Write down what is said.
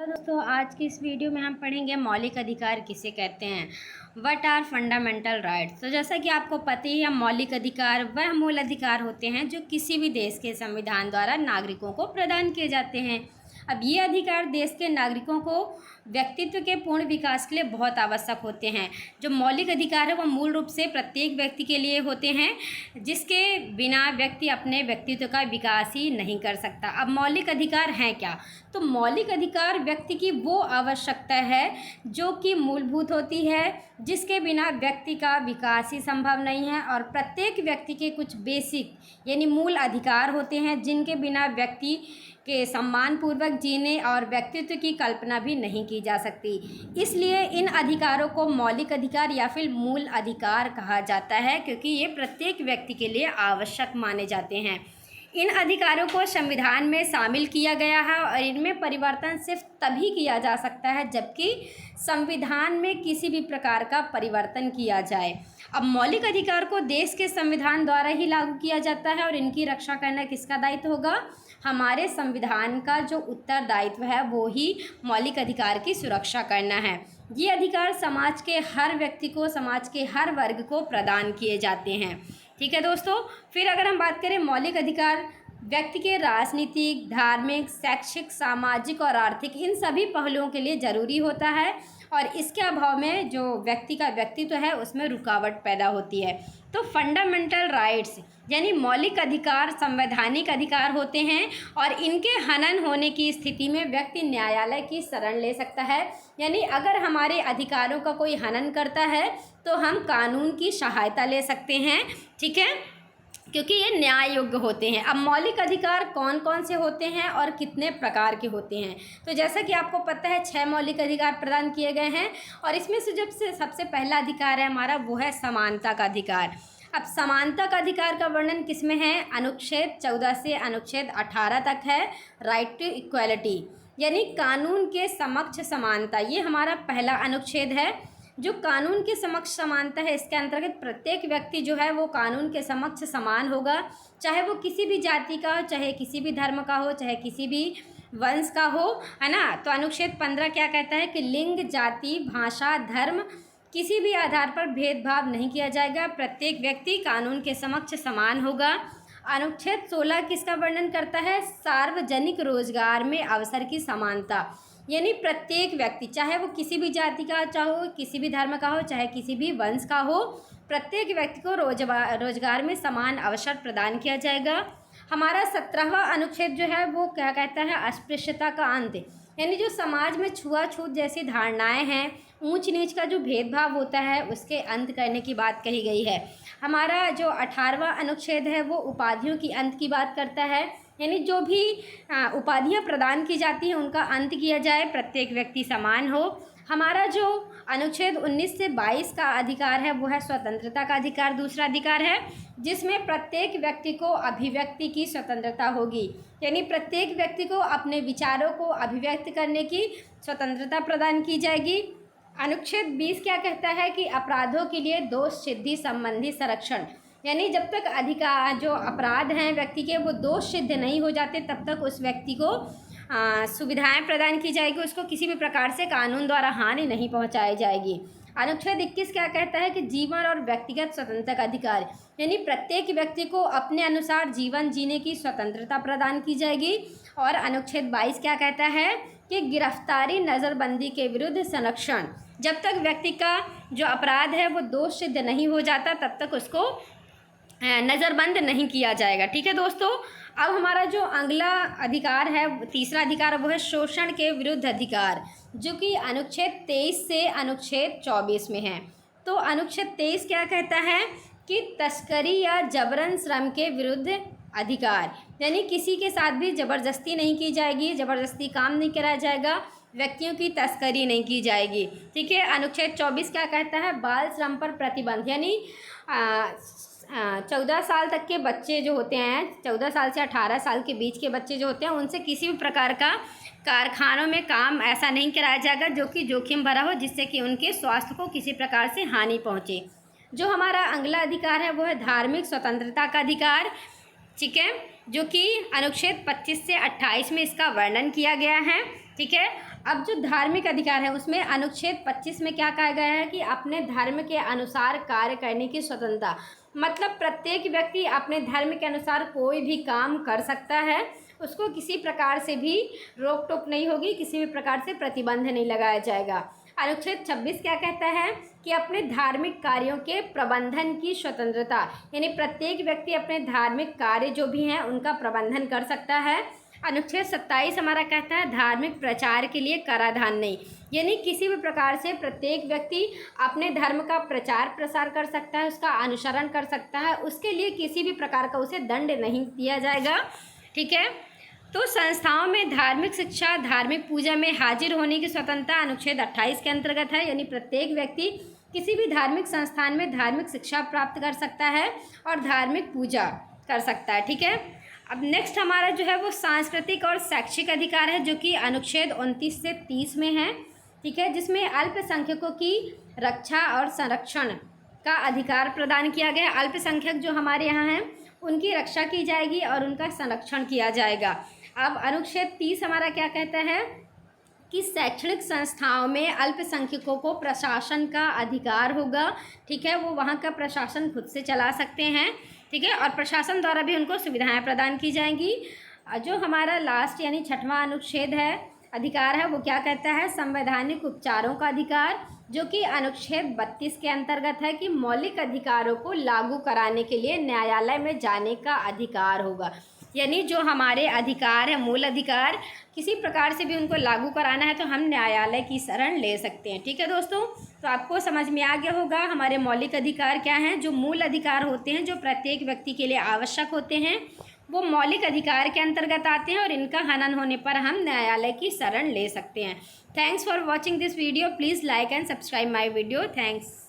दोस्तों, आज की इस वीडियो में हम पढ़ेंगे मौलिक अधिकार किसे कहते हैं। What are fundamental rights. तो जैसा कि आपको पता ही है, मौलिक अधिकार वह मूल अधिकार होते हैं जो किसी भी देश के संविधान द्वारा नागरिकों को प्रदान किए जाते हैं। अब ये अधिकार देश के नागरिकों को व्यक्तित्व के पूर्ण विकास के लिए बहुत आवश्यक होते हैं। जो मौलिक अधिकार है वह मूल रूप से प्रत्येक व्यक्ति के लिए होते हैं, जिसके बिना व्यक्ति अपने व्यक्तित्व का विकास ही नहीं कर सकता। अब मौलिक अधिकार हैं क्या? तो मौलिक अधिकार व्यक्ति की वो आवश्यकता है जो कि मूलभूत होती है, जिसके बिना व्यक्ति का विकास ही संभव नहीं है। और प्रत्येक व्यक्ति के कुछ बेसिक यानी मूल अधिकार होते हैं, जिनके बिना व्यक्ति के सम्मानपूर्वक जीने और व्यक्तित्व की कल्पना भी नहीं की जा सकती। इसलिए इन अधिकारों को मौलिक अधिकार या फिर मूल अधिकार कहा जाता है, क्योंकि ये प्रत्येक व्यक्ति के लिए आवश्यक माने जाते हैं। इन अधिकारों को संविधान में शामिल किया गया है और इनमें परिवर्तन सिर्फ तभी किया जा सकता है जबकि संविधान में किसी भी प्रकार का परिवर्तन किया जाए। अब मौलिक अधिकार को देश के संविधान द्वारा ही लागू किया जाता है और इनकी रक्षा करना किसका दायित्व होगा? हमारे संविधान का जो उत्तरदायित्व है वो ही मौलिक अधिकार की सुरक्षा करना है। ये अधिकार समाज के हर व्यक्ति को, समाज के हर वर्ग को प्रदान किए जाते हैं। ठीक है दोस्तों, फिर अगर हम बात करें मौलिक अधिकार व्यक्ति के राजनीतिक, धार्मिक, शैक्षिक, सामाजिक और आर्थिक इन सभी पहलुओं के लिए ज़रूरी होता है और इसके अभाव में जो व्यक्ति का व्यक्तित्व है उसमें रुकावट पैदा होती है। तो फंडामेंटल राइट्स यानी मौलिक अधिकार संवैधानिक अधिकार होते हैं और इनके हनन होने की स्थिति में व्यक्ति न्यायालय की शरण ले सकता है। यानी अगर हमारे अधिकारों का कोई हनन करता है तो हम कानून की सहायता ले सकते हैं, ठीक है, क्योंकि ये न्याय योग्य होते हैं। अब मौलिक अधिकार कौन कौन से होते हैं और कितने प्रकार के होते हैं? तो जैसा कि आपको पता है 6 मौलिक अधिकार प्रदान किए गए हैं और इसमें से सबसे पहला अधिकार है हमारा वो है समानता का अधिकार। अब समानता का अधिकार का वर्णन किसमें है? अनुच्छेद 14 से अनुच्छेद 18 तक है। राइट टू इक्वालिटी यानी कानून के समक्ष समानता, ये हमारा पहला अनुच्छेद है। जो कानून के समक्ष समानता है, इसके अंतर्गत प्रत्येक व्यक्ति जो है वो कानून के समक्ष समान होगा, चाहे वो किसी भी जाति का हो, चाहे किसी भी धर्म का हो, चाहे किसी भी वंश का हो, है ना। तो अनुच्छेद 15 क्या कहता है कि लिंग, जाति, भाषा, धर्म किसी भी आधार पर भेदभाव नहीं किया जाएगा, प्रत्येक व्यक्ति कानून के समक्ष समान होगा। अनुच्छेद 16 किसका वर्णन करता है? सार्वजनिक रोजगार में अवसर की समानता, यानी प्रत्येक व्यक्ति चाहे वो किसी भी जाति का, चाहे किसी भी धर्म का हो, चाहे किसी भी वंश का हो, प्रत्येक व्यक्ति को रोजगार में समान अवसर प्रदान किया जाएगा। हमारा 17वां अनुच्छेद जो है वो क्या कहता है? अस्पृश्यता का अंत, यानी जो समाज में छुआछूत जैसी धारणाएं हैं, ऊंच नीच का जो भेदभाव होता है उसके अंत करने की बात कही गई है। हमारा जो 18वां अनुच्छेद है वो उपाधियों की अंत की बात करता है, यानी जो भी उपाधियां प्रदान की जाती हैं उनका अंत किया जाए, प्रत्येक व्यक्ति समान हो। हमारा जो अनुच्छेद 19 से 22 का अधिकार है वो है स्वतंत्रता का अधिकार, दूसरा अधिकार है, जिसमें प्रत्येक व्यक्ति को अभिव्यक्ति की स्वतंत्रता होगी, यानी प्रत्येक व्यक्ति को अपने विचारों को अभिव्यक्त करने की स्वतंत्रता प्रदान की जाएगी। अनुच्छेद 20 क्या कहता है कि अपराधों के लिए दोष सिद्धि संबंधी संरक्षण, यानी जब तक अधिकार जो अपराध हैं व्यक्ति के वो दोष सिद्ध नहीं हो जाते तब तक उस व्यक्ति को सुविधाएं प्रदान की जाएगी, उसको किसी भी प्रकार से कानून द्वारा हानि नहीं पहुंचाई जाएगी। अनुच्छेद 21 क्या कहता है कि जीवन और व्यक्तिगत स्वतंत्रता का अधिकार, यानी प्रत्येक व्यक्ति को अपने अनुसार जीवन जीने की स्वतंत्रता प्रदान की जाएगी। और अनुच्छेद 22 क्या कहता है कि गिरफ्तारी नज़रबंदी के विरुद्ध संरक्षण, जब तक व्यक्ति का जो अपराध है वो दोष सिद्ध नहीं हो जाता तब तक उसको नज़रबंद नहीं किया जाएगा। ठीक है दोस्तों, अब हमारा जो अगला अधिकार है, तीसरा अधिकार, वो है शोषण के विरुद्ध अधिकार, जो कि अनुच्छेद 23 से अनुच्छेद 24 में है। तो अनुच्छेद 23 क्या कहता है कि तस्करी या जबरन श्रम के विरुद्ध अधिकार, यानी किसी के साथ भी ज़बरदस्ती नहीं की जाएगी, ज़बरदस्ती काम नहीं कराया जाएगा, व्यक्तियों की तस्करी नहीं की जाएगी। ठीक है। अनुच्छेद 24 क्या कहता है? बाल श्रम पर प्रतिबंध, यानी 14 साल तक के बच्चे जो होते हैं, 14 साल से 18 साल के बीच के बच्चे जो होते हैं, उनसे किसी भी प्रकार का कारखानों में काम ऐसा नहीं कराया जाएगा जो कि जोखिम भरा हो, जिससे कि उनके स्वास्थ्य को किसी प्रकार से हानि पहुँचे। जो हमारा अगला अधिकार है वो है धार्मिक स्वतंत्रता का अधिकार, ठीक है, जो कि अनुच्छेद 25 से 28 में इसका वर्णन किया गया है। ठीक है। अब जो धार्मिक अधिकार है उसमें अनुच्छेद 25 में क्या कहा गया है कि अपने धर्म के अनुसार कार्य करने की स्वतंत्रता, मतलब प्रत्येक व्यक्ति अपने धर्म के अनुसार कोई भी काम कर सकता है, उसको किसी प्रकार से भी रोक टोक नहीं होगी, किसी भी प्रकार से प्रतिबंध नहीं लगाया जाएगा। अनुच्छेद 26 क्या कहता है कि अपने धार्मिक कार्यों के प्रबंधन की स्वतंत्रता, यानी प्रत्येक व्यक्ति अपने धार्मिक कार्य जो भी हैं उनका प्रबंधन कर सकता है। अनुच्छेद 27 हमारा कहता है धार्मिक प्रचार के लिए कराधान नहीं, यानी किसी भी प्रकार से प्रत्येक व्यक्ति अपने धर्म का प्रचार प्रसार कर सकता है, उसका अनुसरण कर सकता है, उसके लिए किसी भी प्रकार का उसे दंड नहीं दिया जाएगा। ठीक है, तो संस्थाओं में धार्मिक शिक्षा, धार्मिक पूजा में हाजिर होने की स्वतंत्रता अनुच्छेद 28 के अंतर्गत है, यानी प्रत्येक व्यक्ति किसी भी धार्मिक संस्थान में धार्मिक शिक्षा प्राप्त कर सकता है और धार्मिक पूजा कर सकता है। ठीक है, अब नेक्स्ट हमारा जो है वो सांस्कृतिक और शैक्षिक अधिकार है, जो कि अनुच्छेद 29 से 30 में है। ठीक है, जिसमें अल्पसंख्यकों की रक्षा और संरक्षण का अधिकार प्रदान किया गया। अल्पसंख्यक जो हमारे यहाँ हैं उनकी रक्षा की जाएगी और उनका संरक्षण किया जाएगा। अब अनुच्छेद 30 हमारा क्या कहता है कि शैक्षणिक संस्थाओं में अल्पसंख्यकों को प्रशासन का अधिकार होगा। ठीक है, वो वहाँ का प्रशासन खुद से चला सकते हैं। ठीक है, और प्रशासन द्वारा भी उनको सुविधाएं प्रदान की जाएंगी। जो हमारा लास्ट यानी 6वां अनुच्छेद है, अधिकार है, वो क्या कहता है, संवैधानिक उपचारों का अधिकार, जो कि अनुच्छेद 32 के अंतर्गत है कि मौलिक अधिकारों को लागू कराने के लिए न्यायालय में जाने का अधिकार होगा। यानी जो हमारे अधिकार है, मूल अधिकार, किसी प्रकार से भी उनको लागू कराना है तो हम न्यायालय की शरण ले सकते हैं। ठीक है दोस्तों, तो आपको समझ में आ गया होगा हमारे मौलिक अधिकार क्या हैं। जो मूल अधिकार होते हैं, जो प्रत्येक व्यक्ति के लिए आवश्यक होते हैं, वो मौलिक अधिकार के अंतर्गत आते हैं और इनका हनन होने पर हम न्यायालय की शरण ले सकते हैं। Thanks for watching this video. Please like and subscribe my video. Thanks.